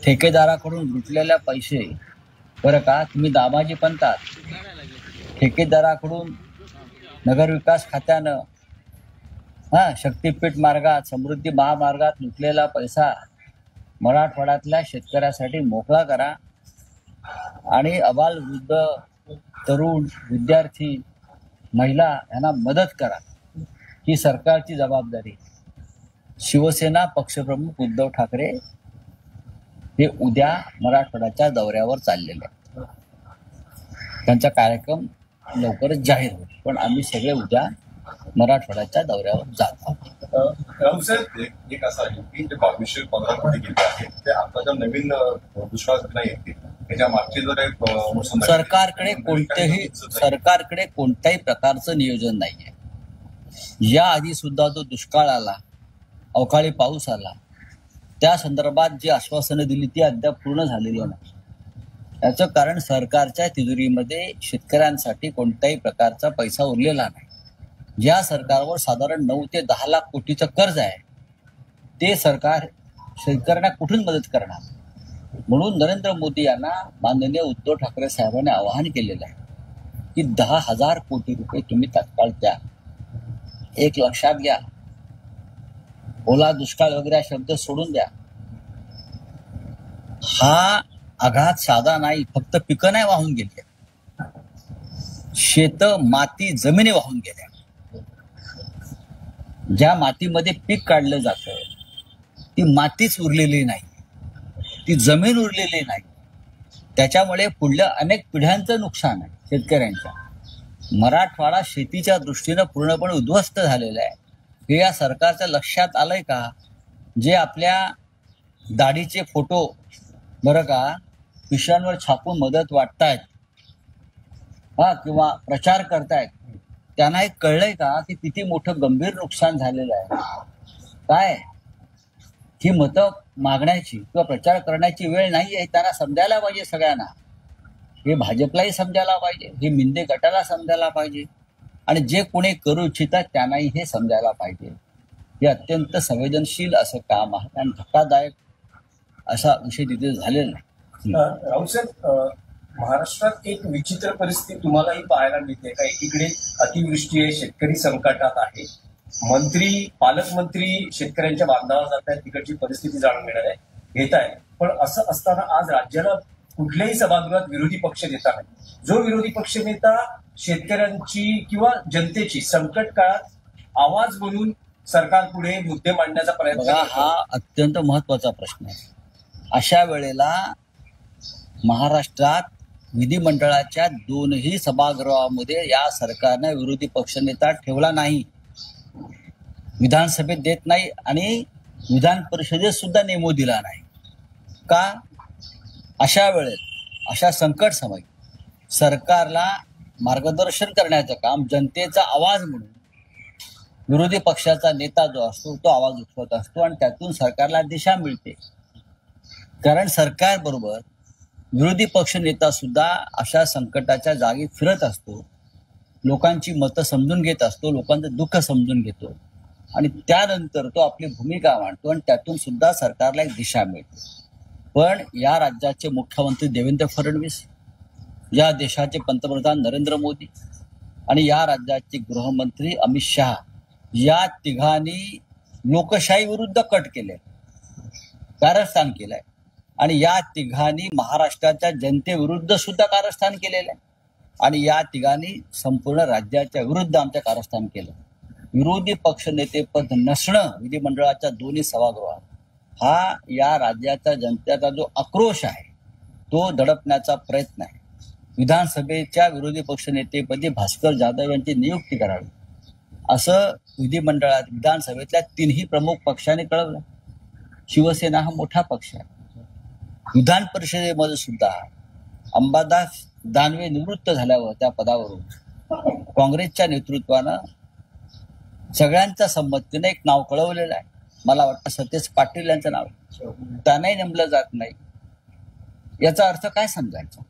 ठेकेदाराकडून लुटलेल्या पैसे बरं का, तुम्ही दामाजी म्हणतात, ठेकेदाराकडून नगरविकास खात्यानं शक्तीपीठ मार्गात, समृद्धी महामार्गात लुटलेला पैसा मराठवाड्यातल्या शेतकऱ्यासाठी मोकळा करा आणि अबालवृद्ध, तरुण, विद्यार्थी, महिला यांना मदत करा, ही सरकारची जबाबदारी. शिवसेना पक्षप्रमुख उद्धव ठाकरे हे उद्या मराठवाड्याच्या दौऱ्यावर चाललेले आहेत. त्यांचा कार्यक्रम लवकरच जाहीर होईल, पण आम्ही सगळे उद्या मराठवाड्याच्या दौऱ्यावर जात आहोत. राऊसाहेब, एक असं आहे की जे 2215 कोटी गेले आहेत ते आताच्या नवीन दुष्काळ येतील, त्याच्या मागची जर एक सरकारकडे कोणत्याही प्रकारचं नियोजन नाहीये. या आधी सुद्धा जो दुष्काळ आला, अवकाळी पाऊस आला, त्या संदर्भात जी आश्वासनं दिली ती अद्याप पूर्ण झालेली नाही. याचं कारण सरकारच्या तिजोरीमध्ये शेतकऱ्यांसाठी कोणत्याही प्रकारचा पैसा उरलेला नाही. ज्या सरकारवर साधारण 9 ते 10 लाख कोटीचं कर्ज आहे, ते सरकार शेतकऱ्यांना कुठून मदत करणार? म्हणून नरेंद्र मोदी यांना माननीय उद्धव ठाकरे साहेबांनी आवाहन केलेलं आहे की 10,000 कोटी रुपये तुम्ही तात्काळ द्या. एक लक्षात घ्या, ओला दुष्काळ वगैरे शब्द सोडून द्या. हा आघात साधा नाही, फक्त पिकं नाही वाहून गेले, शेत, माती, जमिनी वाहून गेल्या. ज्या मातीमध्ये पीक काढलं जातं ती मातीच उरलेली नाही, ती जमीन उरलेली नाही. त्याच्यामुळे पुढल्या अनेक पिढ्यांचं नुकसान आहे शेतकऱ्यांच्या. मराठवाडा शेतीच्या दृष्टीनं पूर्णपणे उद्ध्वस्त झालेला आहे. हे या सरकारच्या लक्षात आलंय का? जे आपल्या दाढीचे फोटो बरं का पिशव्यांवर छापून मदत वाटतायत किंवा प्रचार करतायत, त्यांना हे कळलंय का की किती मोठं गंभीर नुकसान झालेलं आहे? काय ही मतं मागण्याची किंवा प्रचार करण्याची वेळ नाही आहे. त्यांना समजायला पाहिजे सगळ्यांना. हे भाजपलाही समजायला पाहिजे, हे मिंदे गटाला समजायला पाहिजे, आणि जे कोणी करू इच्छितात त्यांनाही हे समजायला पाहिजे. हे अत्यंत संवेदनशील असं काम आहे आणि धक्कादायक असा विषय तिथे झालेला नाही. राऊसाहेब, महाराष्ट्रात एक विचित्र परिस्थिती तुम्हालाही पाहायला मिळते का? एकीकडे अतिवृष्टी आहे, शेतकरी संकटात आहे, मंत्री, पालकमंत्री शेतकऱ्यांच्या बांधावर जात आहेत, तिकडची परिस्थिती जाणून घेत आहे. पण असं असताना आज राज्याला कुठल्याही सभागृहात विरोधी पक्ष नेता नाही. जो विरोधी पक्ष नेता शेतकऱ्यांची किंवा जनतेची संकट काळात आवाज बनून सरकारपुढे मुद्दे मांडण्याचा प्रयत्न, हा अत्यंत महत्वाचा प्रश्न आहे. अशा वेळेला महाराष्ट्रात विधिमंडळाच्या 2ही सभागृहामध्ये या सरकारने विरोधी पक्षनेता ठेवला नाही, विधानसभेत देत नाही आणि विधान परिषदेत सुद्धा नेमू दिला नाही का? अशा वेळेत, अशा संकट समयी सरकारला मार्गदर्शन करण्याचं काम, जनतेचा आवाज म्हणून विरोधी पक्षाचा नेता जो असतो तो आवाज उठवत असतो आणि त्यातून सरकारला दिशा मिळते. कारण सरकार बरोबर विरोधी पक्ष नेता सुद्धा अशा संकटाच्या जागी फिरत असतो, लोकांची मतं समजून घेत असतो, लोकांचं दुःख समजून घेतो आणि त्यानंतर तो आपली भूमिका मांडतो आणि त्यातून सुद्धा सरकारला एक दिशा मिळते. पण या राज्याचे मुख्यमंत्री देवेंद्र फडणवीस, या देशाचे पंतप्रधान नरेंद्र मोदी आणि या राज्याचे गृहमंत्री अमित शहा, या तिघांनी लोकशाही विरुद्ध कट केले, कारस्थान केलंय आणि या तिघांनी महाराष्ट्राच्या जनतेविरुद्ध सुद्धा कारस्थान केलेलं आहे आणि या तिघांनी संपूर्ण राज्याच्या विरुद्ध आमच्या कारस्थान केलं. विरोधी पक्षनेतेपद नसणं विधिमंडळाच्या 2ही सभागृहात हा या राज्याच्या जनतेचा जो आक्रोश आहे तो दडपण्याचा प्रयत्न आहे. विधानसभेच्या विरोधी पक्षनेतेपदी भास्कर जाधव यांची नियुक्ती करावी असं विधिमंडळात, विधानसभेतल्या 3ही प्रमुख पक्षांनी कळवलं. शिवसेना हा मोठा पक्ष आहे. विधान परिषदेमध्ये सुद्धा अंबादास दानवे निवृत्त झाल्यावर त्या पदावरून काँग्रेसच्या नेतृत्वानं सगळ्यांच्या संमतीने एक नाव कळवलेलं आहे. मला वाटतं सतेज पाटील यांचं नाव, त्यांनाही नेमलं जात नाही. याचा अर्थ काय समजायचा?